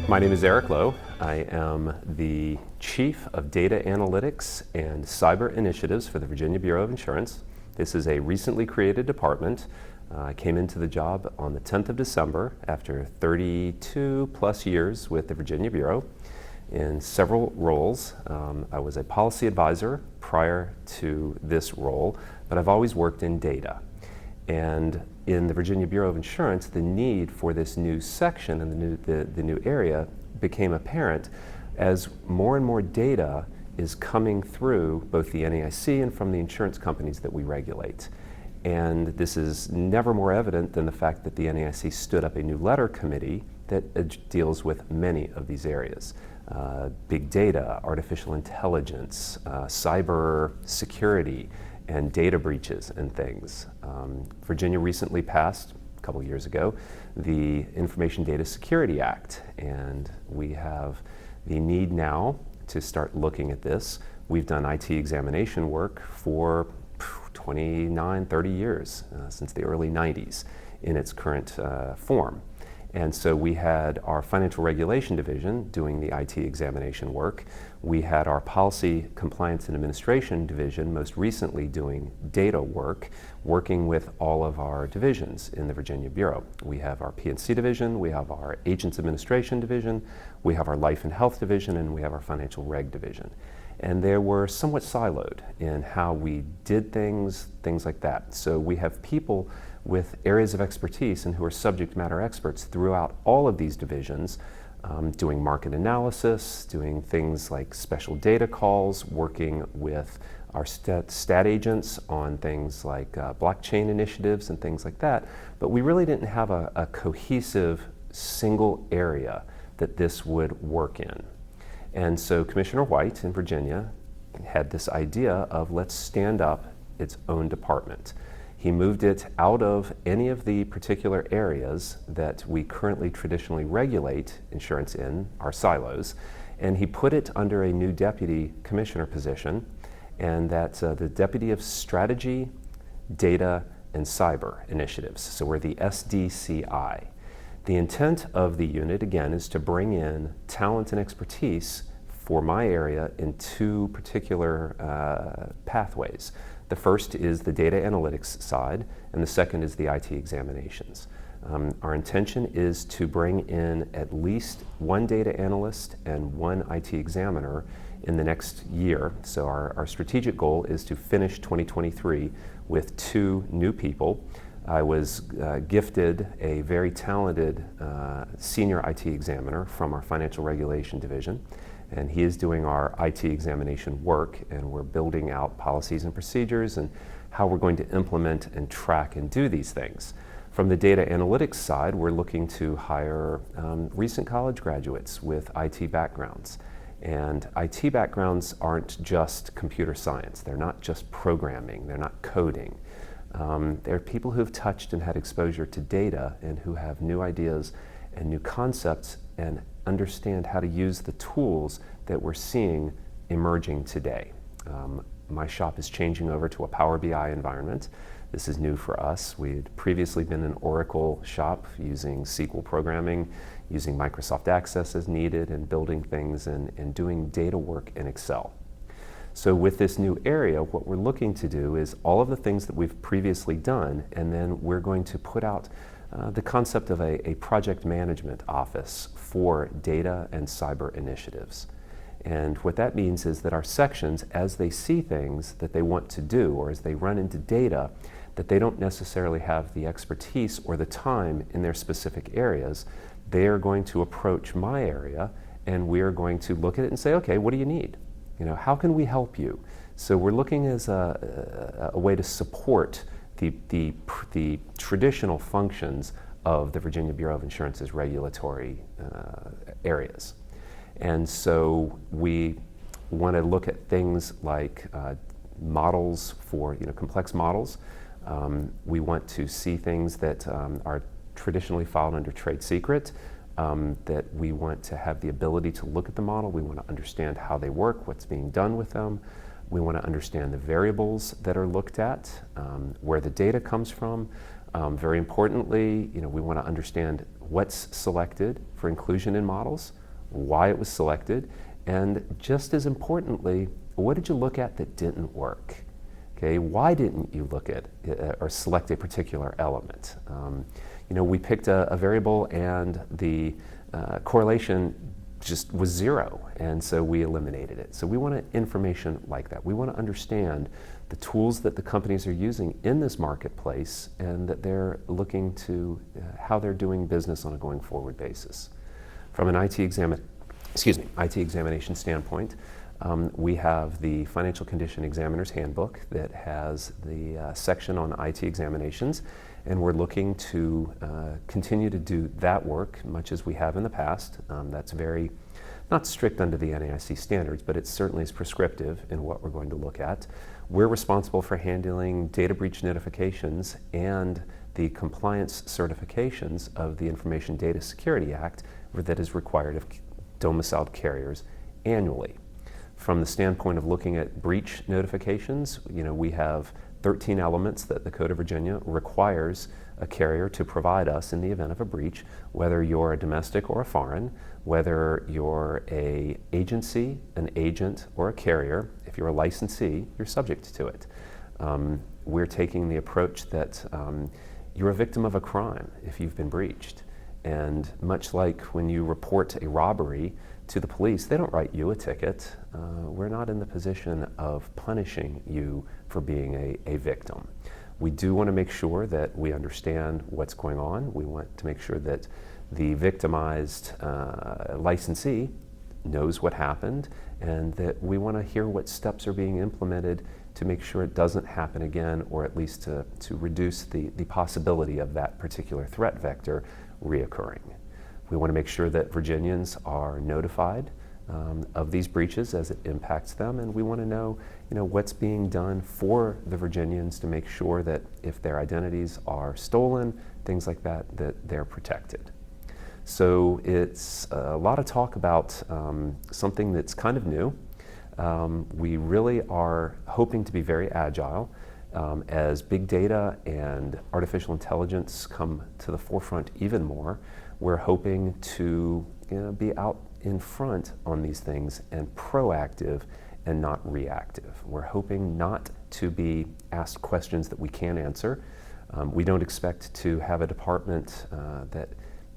My name is Eric Lowe. I am the Chief of Data Analytics and Cyber Initiatives for the Virginia Bureau of Insurance. This is a recently created department. I came into the job on the 10th of December after 32 plus years with the Virginia Bureau in several roles. I was a policy advisor prior to this role, but I've always worked in data. And in the Virginia Bureau of Insurance, the need for this new section and the new area became apparent as more and more data is coming through both the NAIC and from the insurance companies that we regulate. And this is never more evident than the fact that the NAIC stood up a new letter committee that deals with many of these areas. Big data, artificial intelligence, cyber security, and data breaches and things. Virginia recently passed, a couple years ago, the Information Data Security Act, and we have the need now to start looking at this. We've done IT examination work for 29, 30 years, since the early 90s in its current form. And so we had our Financial Regulation Division doing the IT examination work. We had our Policy Compliance and Administration Division most recently doing data work, working with all of our divisions in the Virginia Bureau. We have our P&C Division, we have our Agents Administration Division, we have our Life and Health Division, and we have our Financial Reg Division. And they were somewhat siloed in how we did things like that. So we have people with areas of expertise and who are subject matter experts throughout all of these divisions, doing market analysis, doing things like special data calls, working with our stat agents on things like blockchain initiatives and things like that. But we really didn't have a cohesive single area that this would work in. And so Commissioner White in Virginia had this idea of let's stand up its own department. He moved it out of any of the particular areas that we currently traditionally regulate insurance in, our silos, and he put it under a new deputy commissioner position, and that's the Deputy of Strategy, Data, and Cyber Initiatives. So we're the SDCI. The intent of the unit, again, is to bring in talent and expertise for my area in two particular pathways. The first is the data analytics side, and the second is the IT examinations. Our intention is to bring in at least one data analyst and one IT examiner in the next year. So our strategic goal is to finish 2023 with 2 new people. I was gifted a very talented senior IT examiner from our Financial Regulation Division, and he is doing our IT examination work, and we're building out policies and procedures and how we're going to implement and track and do these things. From the data analytics side, we're looking to hire recent college graduates with IT backgrounds. And IT backgrounds aren't just computer science. They're not just programming. They're not coding. They're people who've touched and had exposure to data and who have new ideas and new concepts and understand how to use the tools that we're seeing emerging today. My shop is changing over to a Power BI environment. This is new for us. We had previously been an Oracle shop using SQL programming, using Microsoft Access as needed, and building things and doing data work in Excel. So with this new area, what we're looking to do is all of the things that we've previously done, and then we're going to put out the concept of a project management office for data and cyber initiatives. And what that means is that our sections, as they see things that they want to do, or as they run into data that they don't necessarily have the expertise or the time in their specific areas, they are going to approach my area, and we are going to look at it and say, okay, what do you need? You know, how can we help you? So we're looking as a way to support the traditional functions of the Virginia Bureau of Insurance's regulatory areas. And so we want to look at things like models for complex models. We want to see things that are traditionally filed under trade secret, that we want to have the ability to look at the model. We want to understand how they work, what's being done with them. We want to understand the variables that are looked at, where the data comes from. Very importantly, we want to understand what's selected for inclusion in models, why it was selected, and just as importantly, what did you look at that didn't work? Okay, why didn't you look at or select a particular element? We picked a variable and the correlation just was 0, and so we eliminated it. So we want information like that. We want to understand the tools that the companies are using in this marketplace and that they're looking to how they're doing business on a going forward basis. From an IT examination standpoint, we have the Financial Condition Examiner's Handbook that has the section on IT examinations, and we're looking to continue to do that work much as we have in the past. That's very, not strict under the NAIC standards, but it certainly is prescriptive in what we're going to look at. We're responsible for handling data breach notifications and the compliance certifications of the Information Data Security Act that is required of domiciled carriers annually. From the standpoint of looking at breach notifications, we have 13 elements that the Code of Virginia requires a carrier to provide us in the event of a breach, whether you're a domestic or a foreign, whether you're an agency, an agent, or a carrier. If you're a licensee, you're subject to it. We're taking the approach that you're a victim of a crime if you've been breached. And much like when you report a robbery to the police, they don't write you a ticket. We're not in the position of punishing you for being a victim. We do want to make sure that we understand what's going on. We want to make sure that the victimized licensee knows what happened, and that we want to hear what steps are being implemented to make sure it doesn't happen again, or at least to reduce the possibility of that particular threat vector reoccurring. We want to make sure that Virginians are notified of these breaches as it impacts them, and we want to know, what's being done for the Virginians to make sure that if their identities are stolen, things like that, that they're protected. So it's a lot of talk about something that's kind of new. We really are hoping to be very agile. As big data and artificial intelligence come to the forefront even more, we're hoping to be out in front on these things and proactive and not reactive. We're hoping not to be asked questions that we can't answer. We don't expect to have a department that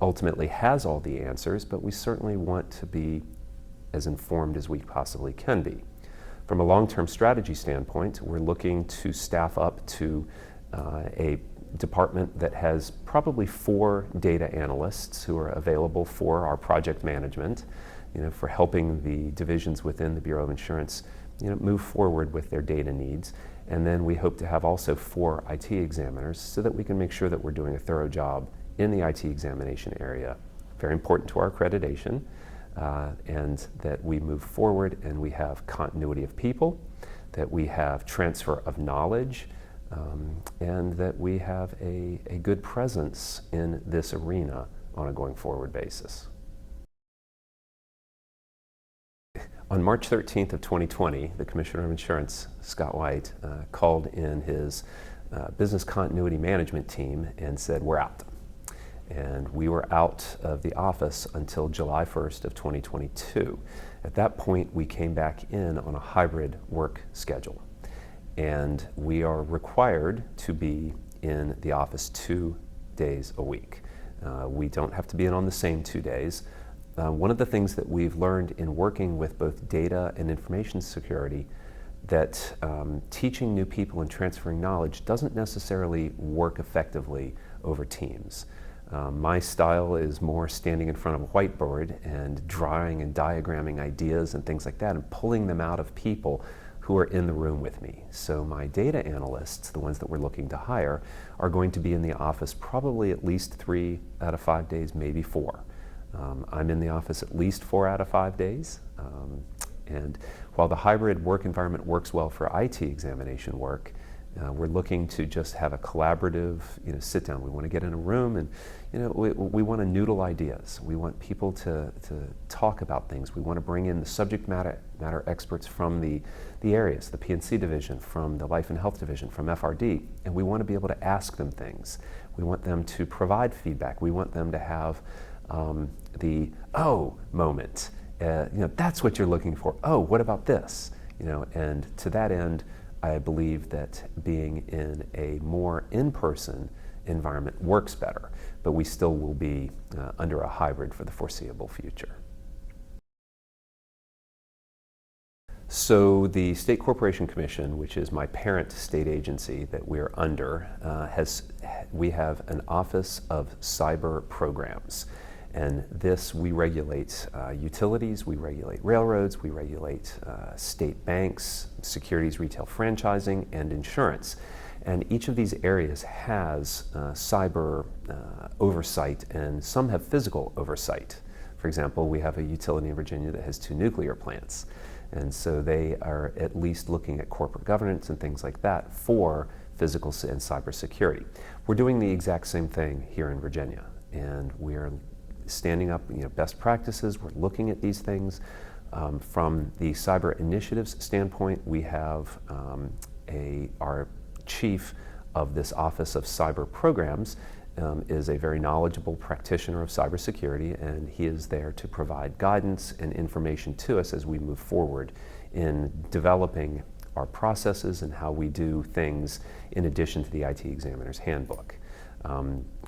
ultimately has all the answers, but we certainly want to be as informed as we possibly can be. From a long-term strategy standpoint, we're looking to staff up to a department that has probably 4 data analysts who are available for our project management, for helping the divisions within the Bureau of Insurance, move forward with their data needs. And then we hope to have also 4 IT examiners so that we can make sure that we're doing a thorough job in the IT examination area. Very important to our accreditation. And that we move forward and we have continuity of people, that we have transfer of knowledge, and that we have a good presence in this arena on a going forward basis. On March 13th of 2020, the Commissioner of Insurance, Scott White, called in his business continuity management team and said, "We're out." And we were out of the office until July 1st of 2022. At that point, we came back in on a hybrid work schedule. And we are required to be in the office 2 days a week. We don't have to be in on the same 2 days. One of the things that we've learned in working with both data and information security, that teaching new people and transferring knowledge doesn't necessarily work effectively over Teams. My style is more standing in front of a whiteboard and drawing and diagramming ideas and things like that and pulling them out of people who are in the room with me. So my data analysts, the ones that we're looking to hire, are going to be in the office probably at least 3 out of 5 days, maybe 4. I'm in the office at least 4 out of 5 days. And while the hybrid work environment works well for IT examination work, we're looking to just have a collaborative, sit down. We want to get in a room and, we want to noodle ideas. We want people to talk about things. We want to bring in the subject matter experts from the areas, the P&C division, from the Life and Health division, from FRD, and we want to be able to ask them things. We want them to provide feedback. We want them to have the oh moment. That's what you're looking for. Oh, what about this? And to that end, I believe that being in a more in-person environment works better, but we still will be under a hybrid for the foreseeable future. So the State Corporation Commission, which is my parent state agency that we're under, we have an Office of Cyber Programs. And this, we regulate utilities, we regulate railroads, we regulate state banks, securities retail franchising, and insurance. And each of these areas has cyber oversight, and some have physical oversight. For example, we have a utility in Virginia that has 2 nuclear plants. And so they are at least looking at corporate governance and things like that for physical and cyber security. We're doing the exact same thing here in Virginia, and we're standing up best practices. We're looking at these things. From the cyber initiatives standpoint, we have our chief of this Office of Cyber Programs is a very knowledgeable practitioner of cybersecurity, and he is there to provide guidance and information to us as we move forward in developing our processes and how we do things in addition to the IT Examiner's Handbook.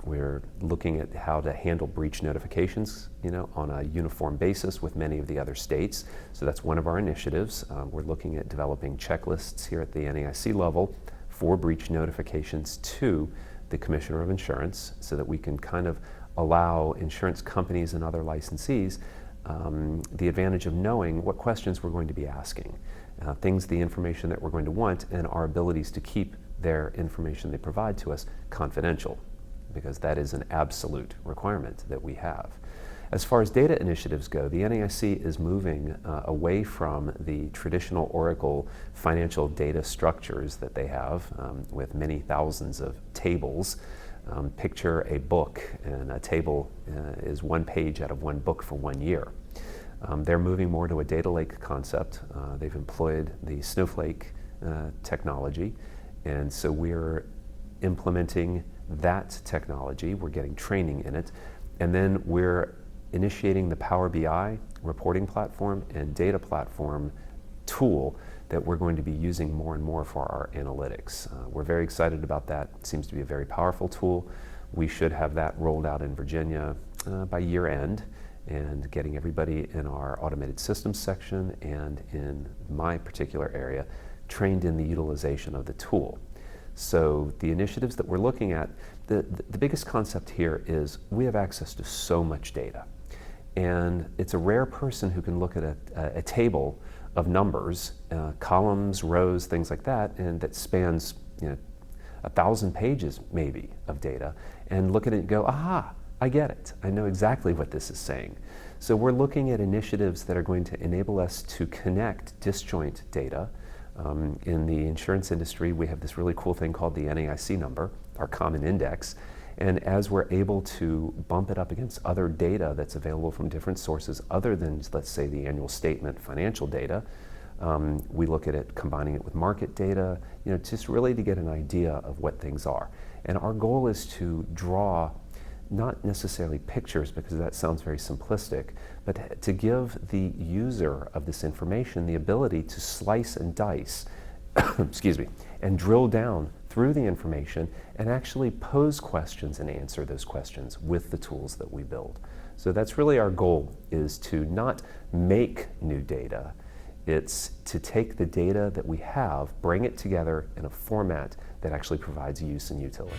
We're looking at how to handle breach notifications, on a uniform basis with many of the other states. So that's one of our initiatives. We're looking at developing checklists here at the NAIC level for breach notifications to the Commissioner of Insurance, so that we can kind of allow insurance companies and other licensees the advantage of knowing what questions we're going to be asking, the information that we're going to want, and our abilities to keep their information they provide to us confidential, because that is an absolute requirement that we have. As far as data initiatives go, the NAIC is moving away from the traditional Oracle financial data structures that they have with many thousands of tables. Picture a book, and a table is 1 page out of 1 book for 1 year. They're moving more to a data lake concept. They've employed the Snowflake technology, and so we're implementing that technology. We're getting training in it, and then we're initiating the Power BI reporting platform and data platform tool that we're going to be using more and more for our analytics. We're very excited about that. It seems to be a very powerful tool. We should have that rolled out in Virginia by year end, and getting everybody in our automated systems section and in my particular area trained in the utilization of the tool. So the initiatives that we're looking at, the biggest concept here is we have access to so much data. And it's a rare person who can look at a table of numbers, columns, rows, things like that, and that spans 1,000 pages maybe of data, and look at it and go, aha, I get it. I know exactly what this is saying. So we're looking at initiatives that are going to enable us to connect disjoint data. In the insurance industry, we have this really cool thing called the NAIC number, our common index. And as we're able to bump it up against other data that's available from different sources other than, let's say, the annual statement financial data, we look at it, combining it with market data, just really to get an idea of what things are. And our goal is to draw not necessarily pictures, because that sounds very simplistic, but to give the user of this information the ability to slice and dice, excuse me, and drill down through the information and actually pose questions and answer those questions with the tools that we build. So that's really our goal, is to not make new data. It's to take the data that we have, bring it together in a format that actually provides use and utility.